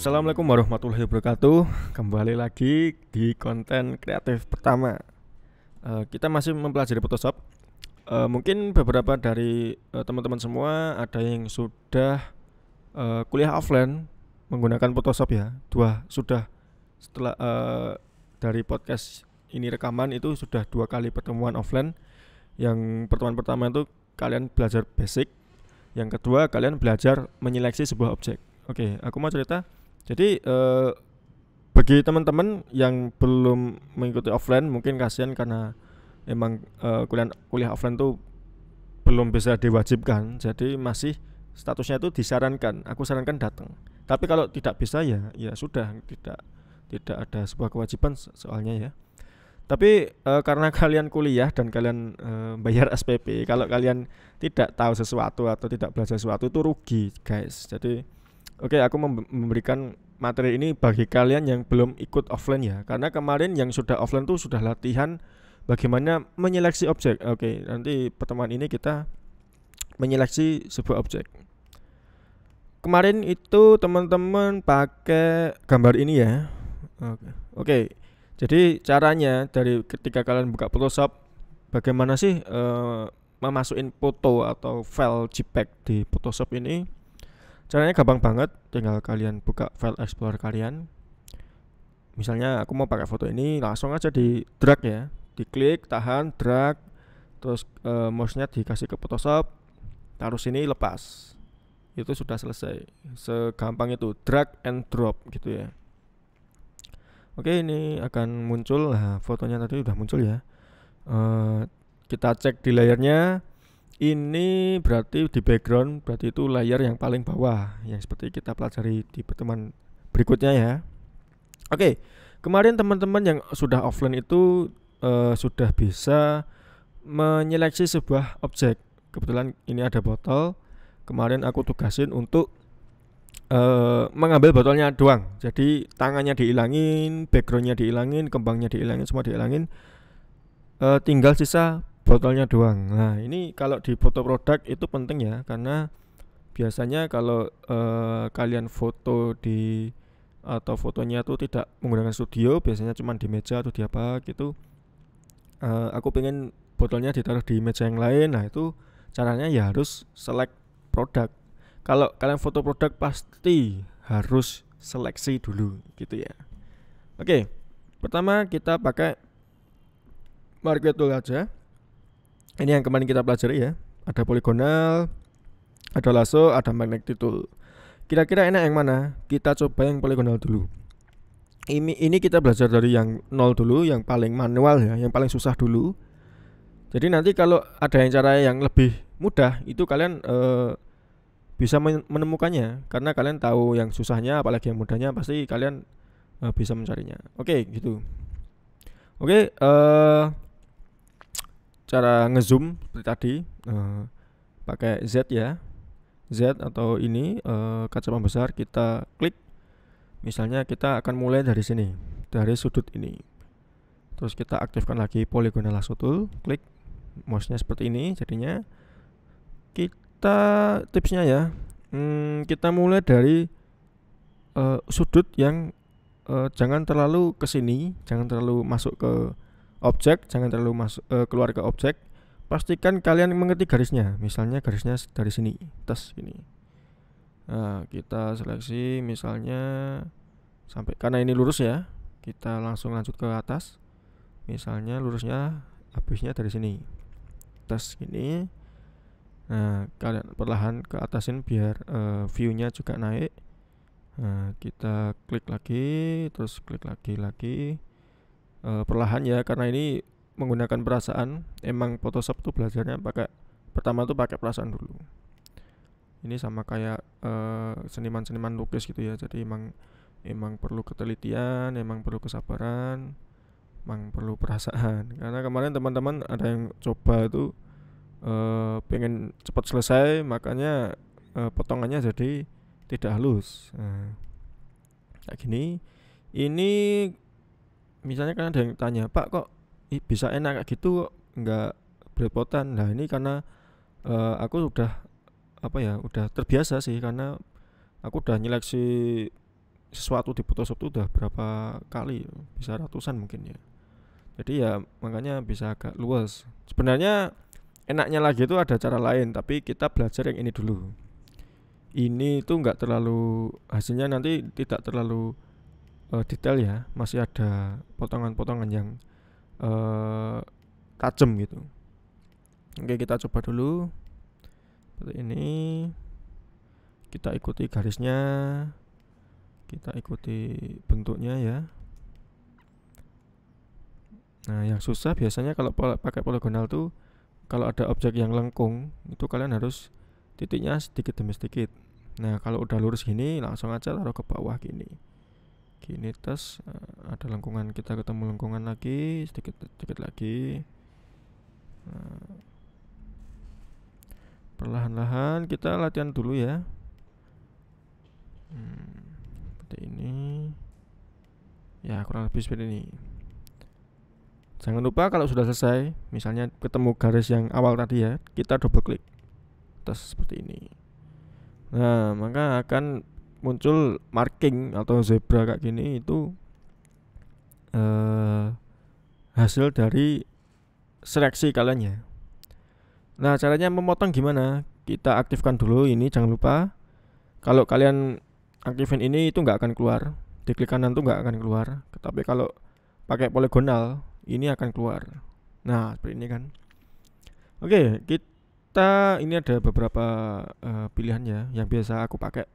Assalamualaikum warahmatullahi wabarakatuh. Kembali lagi di konten kreatif pertama. Kita masih mempelajari Photoshop. Mungkin beberapa dari teman-teman semua ada yang sudah kuliah offline menggunakan Photoshop ya. Sudah setelah dari podcast ini rekaman itu sudah 2 kali pertemuan offline. Yang pertemuan pertama itu kalian belajar basic. Yang kedua kalian belajar menyeleksi sebuah objek. Oke, aku mau cerita. Jadi bagi teman-teman yang belum mengikuti offline mungkin kasihan karena emang kuliah offline tuh belum bisa diwajibkan. Jadi masih statusnya itu disarankan. Aku sarankan datang. Tapi kalau tidak bisa ya sudah, tidak ada sebuah kewajiban soalnya ya. Tapi karena kalian kuliah dan kalian bayar SPP, kalau kalian tidak tahu sesuatu atau tidak belajar sesuatu itu rugi, guys. Jadi oke, aku memberikan materi ini bagi kalian yang belum ikut offline ya. Karena kemarin yang sudah offline tuh sudah latihan bagaimana menyeleksi objek. Oke, nanti pertemuan ini kita menyeleksi sebuah objek. Kemarin itu teman-teman pakai gambar ini ya. Oke. Jadi caranya dari ketika kalian buka Photoshop, bagaimana sih memasukin foto atau file JPEG di Photoshop ini? Caranya gampang banget, tinggal kalian buka file explorer kalian. Misalnya aku mau pakai foto ini, langsung aja di drag ya, diklik, tahan, drag, terus mouse-nya dikasih ke Photoshop, taruh sini, lepas. Itu sudah selesai. Segampang itu, drag and drop gitu ya. Oke, ini akan muncul, nah fotonya tadi udah muncul ya. Kita cek di layarnya. Ini berarti di background, berarti itu layar yang paling bawah, yang seperti kita pelajari di pertemuan berikutnya ya. Oke, kemarin teman-teman yang sudah offline itu sudah bisa menyeleksi sebuah objek. Kebetulan ini ada botol. Kemarin aku tugasin untuk mengambil botolnya doang. Jadi tangannya dihilangin, backgroundnya dihilangin, kembangnya dihilangin, semua dihilangin. Tinggal sisa botolnya doang. Nah, ini kalau di foto produk itu penting ya, karena biasanya kalau kalian foto di atau fotonya tuh tidak menggunakan studio, biasanya cuma di meja atau di apa gitu. Aku pengen botolnya ditaruh di meja yang lain. Nah, itu caranya ya harus select produk. Kalau kalian foto produk pasti harus seleksi dulu gitu ya. Oke, pertama kita pakai marquee tool aja. Ini yang kemarin kita pelajari ya. Ada poligonal, ada lasso, ada magnetic tool. Kira-kira enak yang mana? Kita coba yang poligonal dulu. Ini kita belajar dari yang 0 dulu, yang paling manual ya, yang paling susah dulu. Jadi nanti kalau ada yang cara yang lebih mudah, itu kalian bisa menemukannya. Karena kalian tahu yang susahnya, apalagi yang mudahnya, pasti kalian bisa mencarinya. Oke, gitu. Oke, cara ngezoom seperti tadi pakai Z ya, Z atau ini kaca pembesar, kita klik. Misalnya kita akan mulai dari sini, dari sudut ini, terus kita aktifkan lagi polygonal lasso tool, klik, mouse-nya seperti ini. Jadinya kita tipsnya ya, kita mulai dari sudut yang jangan terlalu ke sini, jangan terlalu masuk ke objek, jangan terlalu keluar ke objek. Pastikan kalian mengerti garisnya. Misalnya garisnya dari sini, tes gini. Nah, kita seleksi misalnya sampai, karena ini lurus ya, kita langsung lanjut ke atas. Misalnya lurusnya habisnya dari sini, tes gini. Nah, kalian perlahan ke atasin biar view-nya juga naik. Nah, kita klik lagi, terus klik lagi. Perlahan ya, karena ini menggunakan perasaan. Emang Photoshop tuh belajarnya pertama tuh pakai perasaan dulu. Ini sama kayak seniman-seniman lukis gitu ya. Jadi emang perlu ketelitian, emang perlu kesabaran, emang perlu perasaan. Karena kemarin teman-teman ada yang coba itu pengen cepat selesai, makanya potongannya jadi tidak halus. Kayak gini. Ini misalnya kan ada yang tanya, Pak kok bisa enak kayak gitu, kok nggak belepotan? Nah, ini karena aku udah terbiasa sih, karena aku udah nyeleksi sesuatu di Photoshop tuh udah berapa kali, bisa ratusan mungkin ya. Jadi ya makanya bisa agak luas. Sebenarnya enaknya lagi itu ada cara lain, tapi kita belajar yang ini dulu. Ini tuh nggak terlalu, hasilnya nanti tidak terlalu detail ya, masih ada potongan-potongan yang tajam gitu. Oke, kita coba dulu seperti ini. Kita ikuti garisnya, kita ikuti bentuknya ya. Nah, yang susah biasanya kalau pakai poligonal tuh, kalau ada objek yang lengkung itu kalian harus titiknya sedikit demi sedikit. Nah, kalau udah lurus gini langsung aja taruh ke bawah gini. Gini terus ada lengkungan, kita ketemu lengkungan lagi, sedikit lagi. Nah, perlahan-lahan kita latihan dulu ya. Seperti ini. Ya, kurang lebih seperti ini. Jangan lupa kalau sudah selesai, misalnya ketemu garis yang awal tadi ya, kita double klik. Terus seperti ini. Nah, maka akan muncul marking atau zebra kayak gini, itu hasil dari seleksi kalian ya. Nah, caranya memotong gimana? Kita aktifkan dulu ini, jangan lupa. Kalau kalian aktifin ini itu nggak akan keluar, di klik kanan tuh nggak akan keluar. Tapi kalau pakai poligonal ini akan keluar. Nah, seperti ini kan. Oke, kita ini ada beberapa pilihan ya. Yang biasa aku pakai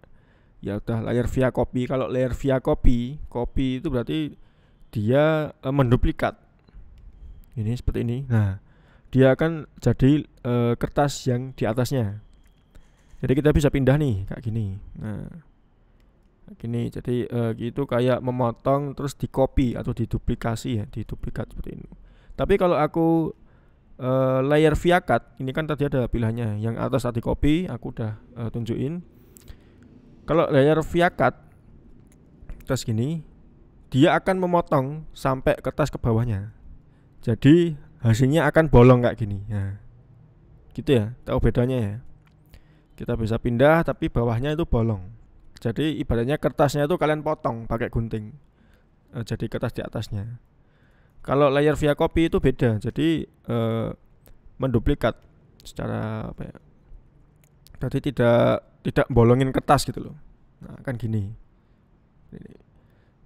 ya udah layer via copy. Kalau layer via copy itu berarti dia menduplikat. Ini seperti ini. Nah, dia akan jadi kertas yang di atasnya. Jadi kita bisa pindah nih kayak gini. Nah, gini. Jadi itu kayak memotong terus di copy atau diduplikasi ya, diduplikat seperti ini. Tapi kalau aku layer via cut, ini kan tadi ada pilihannya. Yang atas tadi copy, aku udah tunjukin. Kalau layer via cut terus gini, dia akan memotong sampai kertas ke bawahnya. Jadi hasilnya akan bolong kayak gini. Nah, gitu ya, tahu bedanya ya. Kita bisa pindah tapi bawahnya itu bolong. Jadi ibaratnya kertasnya itu kalian potong pakai gunting. Jadi kertas di atasnya. Kalau layer via copy itu beda. Jadi menduplikat secara apa ya? Berarti tidak bolongin kertas gitu loh. Nah, kan gini.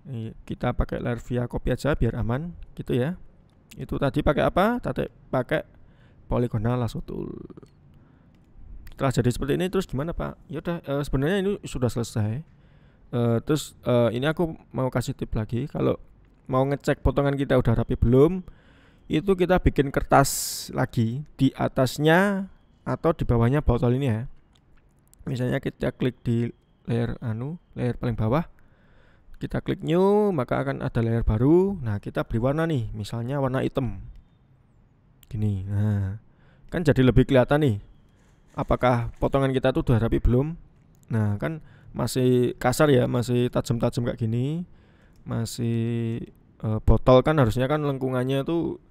Ini kita pakai layer via copy aja biar aman gitu ya. Itu tadi pakai apa? Tadi pakai polygonal lasso tool. Setelah jadi seperti ini terus gimana Pak? Ya udah sebenarnya ini sudah selesai. Terus ini aku mau kasih tip lagi. Kalau mau ngecek potongan kita udah rapi belum, itu kita bikin kertas lagi di atasnya atau di bawahnya botol ini ya. Misalnya kita klik di layer paling bawah, kita klik new, maka akan ada layer baru. Nah, kita beri warna nih, misalnya warna hitam gini. Nah, kan jadi lebih kelihatan nih apakah potongan kita tuh udah rapi belum. Nah, kan masih kasar ya, masih tajam-tajam kayak gini, masih botol kan harusnya kan lengkungannya tuh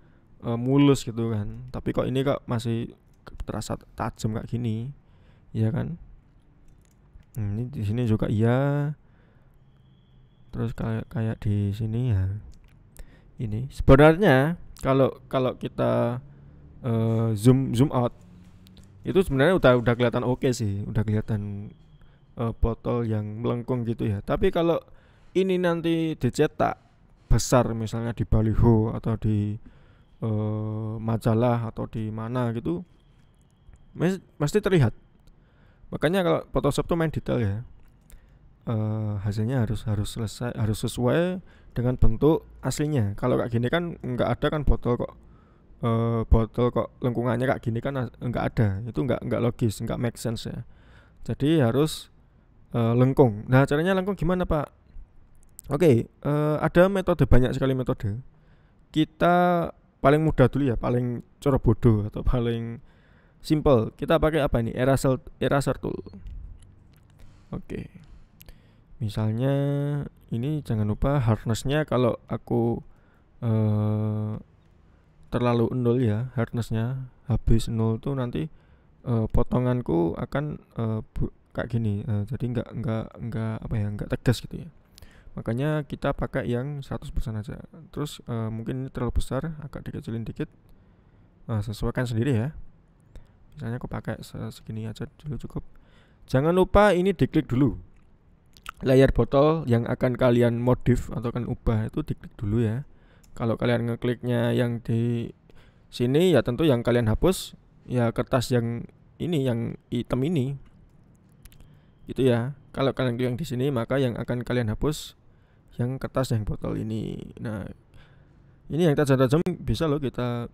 mulus gitu kan. Tapi kok ini kok masih terasa tajam kayak gini, ya kan? Ini di sini juga iya. Terus kayak di sini ya. Ini sebenarnya kalau kita zoom out, itu sebenarnya udah kelihatan oke sih, udah kelihatan botol yang melengkung gitu ya. Tapi kalau ini nanti dicetak besar, misalnya di baliho atau di majalah atau di mana gitu, pasti terlihat. Makanya kalau Photoshop tuh main detail ya. Hasilnya harus sesuai dengan bentuk aslinya. Kalau kayak gini kan nggak ada kan botol kok lengkungannya kayak gini kan nggak ada. Itu nggak logis, nggak make sense ya. Jadi harus lengkung. Nah, caranya lengkung gimana Pak? Oke, ada metode, banyak sekali metode. Kita paling mudah dulu ya, paling cara bodoh atau paling simple. Kita pakai apa ini? Eraser tool. Oke. Misalnya ini jangan lupa hardness-nya, kalau aku terlalu nol ya, hardness-nya habis 0 tuh nanti potonganku akan kayak gini. Jadi enggak tegas gitu ya. Makanya kita pakai yang 100% aja. Terus mungkin ini terlalu besar, agak dikecilin dikit. Sesuaikan sendiri ya. Misalnya aku pakai segini aja dulu cukup. Jangan lupa ini diklik dulu. Layar botol yang akan kalian modif atau kan ubah itu diklik dulu ya. Kalau kalian ngekliknya yang di sini ya tentu yang kalian hapus ya kertas yang ini, yang hitam ini. Gitu ya. Kalau kalian klik yang di sini maka yang akan kalian hapus yang kertas yang botol ini. Nah, ini yang tajam-tajam bisa loh kita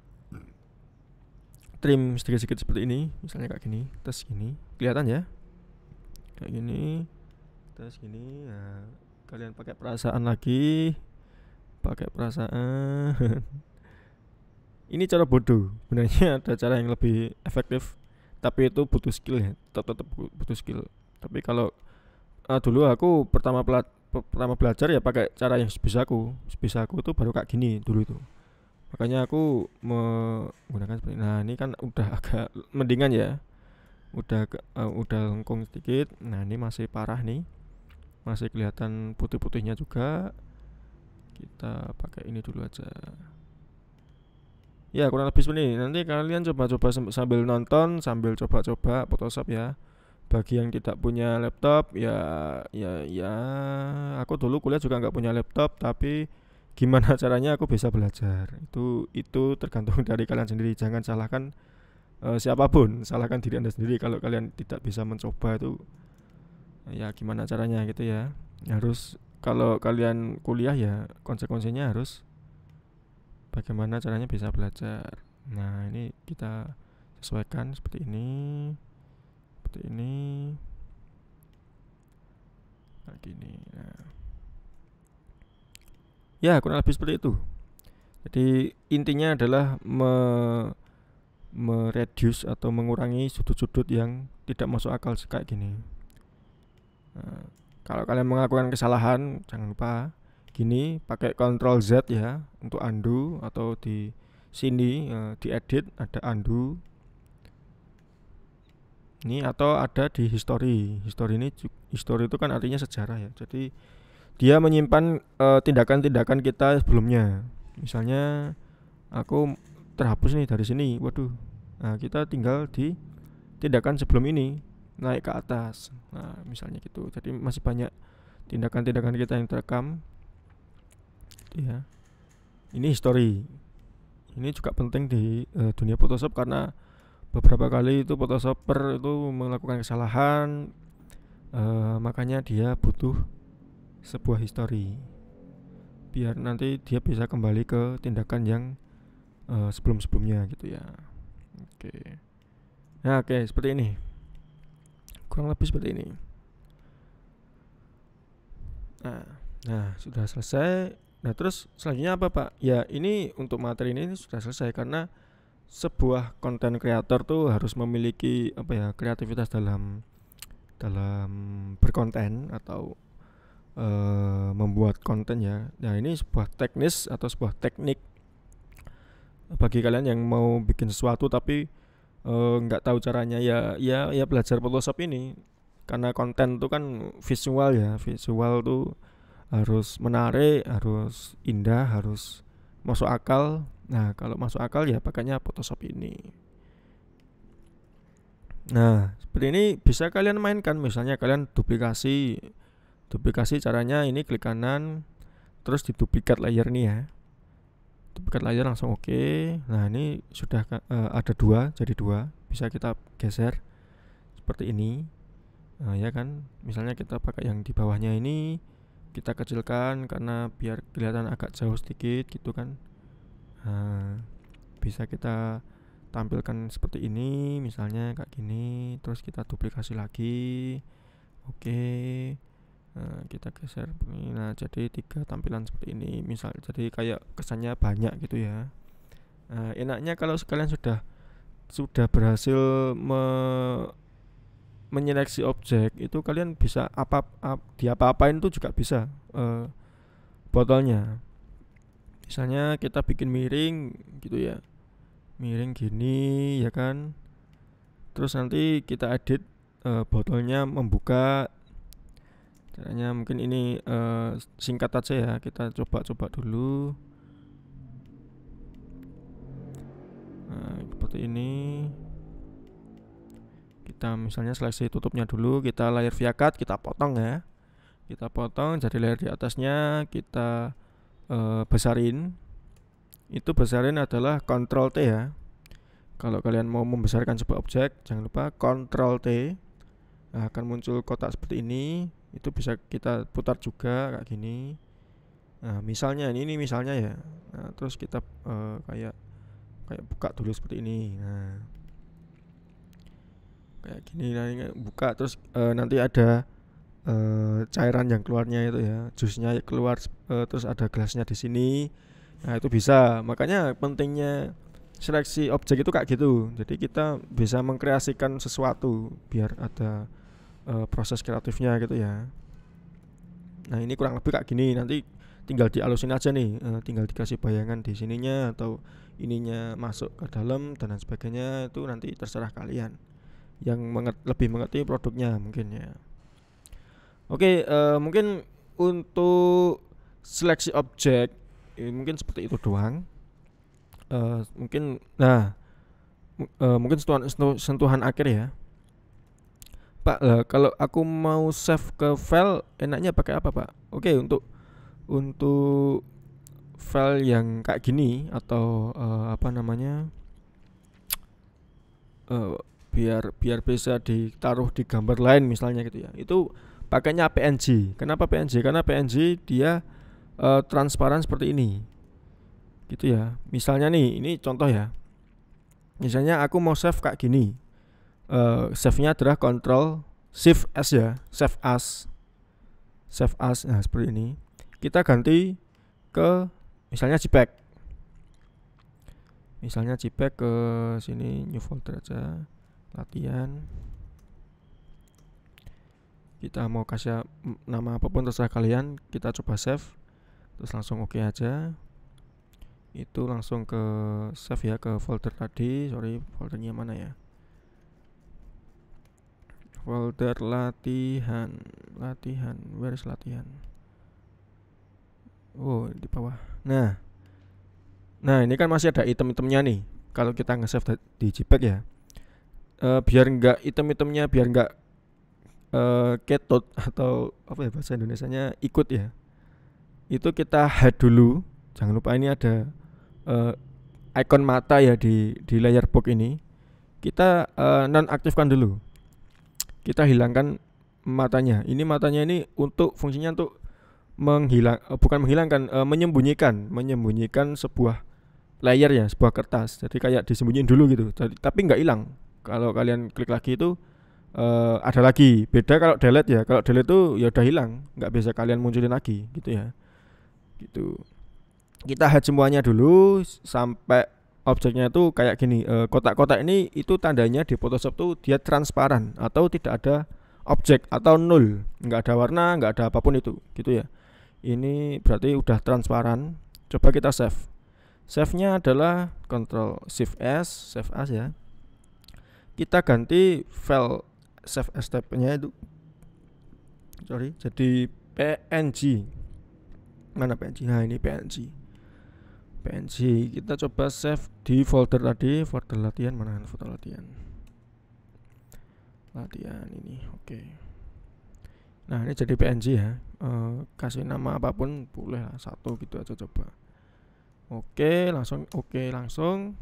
trim sedikit-sedikit seperti ini, misalnya kayak gini, terus gini, kelihatan ya, kayak gini, terus gini. Nah, kalian pakai perasaan lagi, pakai perasaan. Ini cara bodoh, sebenarnya ada cara yang lebih efektif, tapi itu butuh skill ya, tetap butuh skill. Tapi kalau dulu aku pertama belajar ya pakai cara yang sebisaku tuh baru kayak gini dulu itu. Makanya aku menggunakan seperti ini. Nah, ini kan udah agak mendingan ya. Udah lengkung sedikit. Nah, ini masih parah nih. Masih kelihatan putih-putihnya juga. Kita pakai ini dulu aja. Ya, kurang lebih seperti ini. Nanti kalian coba-coba sambil nonton, sambil coba-coba Photoshop ya. Bagi yang tidak punya laptop ya aku dulu kuliah juga nggak punya laptop, tapi gimana caranya aku bisa belajar itu tergantung dari kalian sendiri. Jangan salahkan siapapun, salahkan diri anda sendiri kalau kalian tidak bisa mencoba itu. Ya gimana caranya gitu ya. Harus, kalau kalian kuliah ya konsekuensinya harus bagaimana caranya bisa belajar. Nah, ini kita sesuaikan seperti ini, nah gini. Nah, ya kurang lebih seperti itu. Jadi intinya adalah mereduce atau mengurangi sudut-sudut yang tidak masuk akal kayak gini. Nah, kalau kalian melakukan kesalahan jangan lupa gini, pakai Ctrl Z ya untuk undo, atau di sini di edit ada undo ini, atau ada di history. History itu kan artinya sejarah ya. Jadi dia menyimpan tindakan-tindakan kita sebelumnya. Misalnya aku terhapus nih dari sini, waduh. Nah, kita tinggal di tindakan sebelum ini, naik ke atas. Nah, misalnya gitu. Jadi masih banyak tindakan-tindakan kita yang terekam. Ya. Ini history. Ini juga penting di dunia Photoshop karena beberapa kali itu Photoshopper itu melakukan kesalahan, makanya dia butuh sebuah history biar nanti dia bisa kembali ke tindakan yang sebelum-sebelumnya gitu ya. Oke. Nah, oke, seperti ini. Kurang lebih seperti ini. Nah, sudah selesai. Nah, terus selanjutnya apa, Pak? Ya, ini untuk materi ini sudah selesai karena sebuah konten kreator tuh harus memiliki kreativitas dalam berkonten atau membuat konten ya. Nah, ini sebuah teknis atau sebuah teknik bagi kalian yang mau bikin sesuatu tapi nggak tahu caranya, ya belajar Photoshop ini, karena konten tuh kan visual ya. Visual tuh harus menarik, harus indah, harus masuk akal. Nah, kalau masuk akal ya pakainya Photoshop ini. Nah, seperti ini bisa kalian mainkan. Misalnya kalian duplikasi caranya ini klik kanan, terus diduplikat layer nih ya. Duplikat layer langsung oke. Nah, ini sudah ada dua, jadi dua. Bisa kita geser seperti ini. Nah, ya kan. Misalnya kita pakai yang di bawahnya ini, kita kecilkan karena biar kelihatan agak jauh sedikit gitu kan. Nah, bisa kita tampilkan seperti ini, misalnya kayak gini, terus kita duplikasi lagi. Oke. Nah, kita geser begini. Nah, jadi 3 tampilan seperti ini misal, jadi kayak kesannya banyak gitu ya. Nah, enaknya kalau kalian sudah berhasil menyeleksi objek itu, kalian bisa diapa-apain tuh juga bisa botolnya. Misalnya kita bikin miring gitu ya, miring gini ya kan, terus nanti kita edit botolnya membuka, Caranya mungkin ini singkat aja ya, kita coba-coba dulu. Nah, seperti ini. Kita misalnya seleksi tutupnya dulu, kita layer via cut, kita potong ya. Kita potong jadi layer di atasnya, kita besarin. Itu besarin adalah Ctrl T ya. Kalau kalian mau membesarkan sebuah objek, jangan lupa Ctrl T. Nah, akan muncul kotak seperti ini. Itu bisa kita putar juga kayak gini. Nah, misalnya ini misalnya ya. Nah, terus kita kayak buka dulu seperti ini. Nah, kayak gini, nah, buka terus nanti ada cairan yang keluarnya itu ya, jusnya keluar, terus ada gelasnya di sini. Nah, itu bisa. Makanya pentingnya seleksi objek itu kayak gitu. Jadi kita bisa mengkreasikan sesuatu biar ada proses kreatifnya gitu ya. Nah, ini kurang lebih kayak gini. Nanti tinggal dialusin aja nih, tinggal dikasih bayangan di sininya atau ininya masuk ke dalam dan lain sebagainya. Itu nanti terserah kalian yang lebih mengerti produknya mungkin ya. Oke, mungkin untuk seleksi objek mungkin seperti itu doang. Mungkin mungkin sentuhan akhir ya. Pak, kalau aku mau save ke file enaknya pakai apa, Pak? Oke, untuk file yang kayak gini atau apa namanya? Biar bisa ditaruh di gambar lain misalnya gitu ya. Itu pakainya PNG. Kenapa PNG? Karena PNG dia transparan seperti ini. Gitu ya. Misalnya nih, ini contoh ya. Misalnya aku mau save kayak gini. Save-nya adalah Ctrl Shift S ya, Save As. Save As. Nah, seperti ini. Kita ganti ke misalnya JPEG. Misalnya JPEG ke sini, new folder aja. Latihan. Kita mau kasih nama apapun terserah kalian. Kita coba save. Terus langsung oke aja. Itu langsung ke save ya, ke folder tadi. Sorry, foldernya mana ya? Folder latihan, where is latihan? Oh, di bawah. Nah, ini kan masih ada item-itemnya nih. Kalau kita nge-save di JPEG ya, biar nggak item-itemnya biar nggak ketut atau apa ya bahasa Indonesianya ikut ya. Itu kita hide dulu. Jangan lupa ini ada icon mata ya di layar box ini. Kita nonaktifkan dulu. Kita hilangkan matanya. Ini matanya ini untuk fungsinya untuk menyembunyikan sebuah layer ya, sebuah kertas. Jadi kayak disembunyiin dulu gitu. Tapi nggak hilang. Kalau kalian klik lagi itu ada lagi. Beda kalau delete ya. Kalau delete itu ya udah hilang, nggak bisa kalian munculin lagi gitu ya. Gitu. Kita hide semuanya dulu sampai objeknya itu kayak gini. Kotak-kotak ini itu tandanya di Photoshop tuh dia transparan atau tidak ada objek atau nol, nggak ada warna, nggak ada apapun itu, gitu ya. Ini berarti udah transparan. Coba kita save. Save-nya adalah Ctrl Shift S, Save As ya. Kita ganti file save as tab-nya itu. Sorry, jadi PNG. Mana PNG? Nah, ini PNG. Kita coba save di folder tadi, folder latihan. Mana folder latihan ini, oke. Nah, ini jadi PNG ya. Kasih nama apapun boleh lah, satu gitu aja coba. Oke, langsung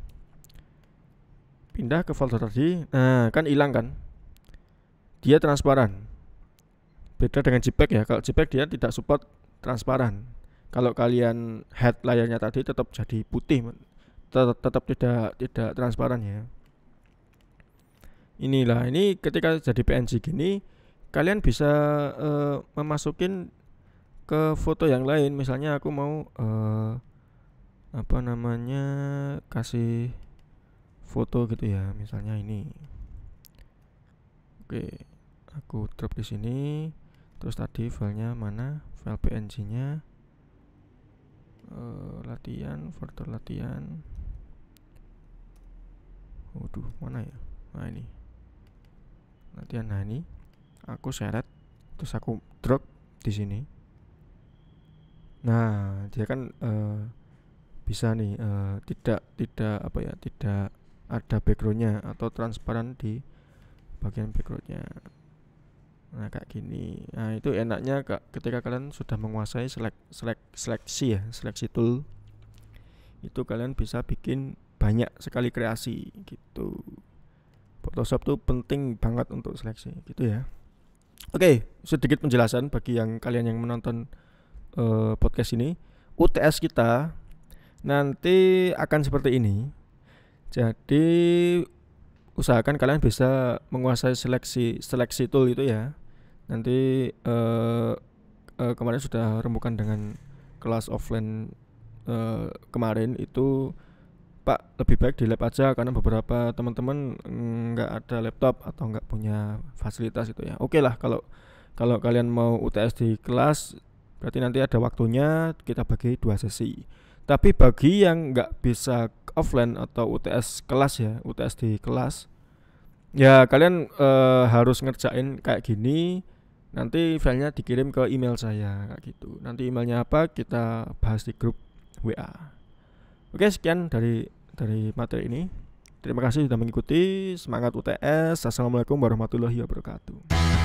pindah ke folder tadi. Nah, kan hilang kan, dia transparan. Beda dengan JPEG ya. Kalau JPEG dia tidak support transparan. Kalau kalian hide layarnya tadi tetap jadi putih, tetap tidak transparan ya. Ini ketika jadi PNG gini, kalian bisa memasukin ke foto yang lain. Misalnya aku mau kasih foto gitu ya, misalnya ini. Oke, aku drop di sini. Terus tadi filenya mana? File PNG-nya. Latihan, folder latihan. Waduh, mana ya? Nah, ini latihan. Nah, ini aku seret, terus aku drag di sini. Nah, dia kan bisa nih tidak apa ya, tidak ada backgroundnya atau transparan di bagian backgroundnya. Nah kayak gini. Nah itu enaknya ketika kalian sudah menguasai seleksi tool, itu kalian bisa bikin banyak sekali kreasi gitu. Photoshop tuh penting banget untuk seleksi gitu ya. Oke, sedikit penjelasan bagi kalian yang menonton podcast ini. UTS kita nanti akan seperti ini. Jadi usahakan kalian bisa menguasai seleksi tool itu ya. Nanti kemarin sudah rembukan dengan kelas offline kemarin itu, Pak, lebih baik di lab aja karena beberapa teman-teman nggak ada laptop atau nggak punya fasilitas itu ya. Oke lah, kalau kalian mau UTS di kelas berarti nanti ada waktunya, kita bagi 2 sesi. Tapi bagi yang nggak bisa offline atau UTS kelas ya, UTS di kelas, ya kalian harus ngerjain kayak gini. Nanti filenya dikirim ke email saya kayak gitu. Nanti emailnya apa kita bahas di grup WA. Oke, sekian dari materi ini. Terima kasih sudah mengikuti. Semangat UTS. Assalamualaikum warahmatullahi wabarakatuh.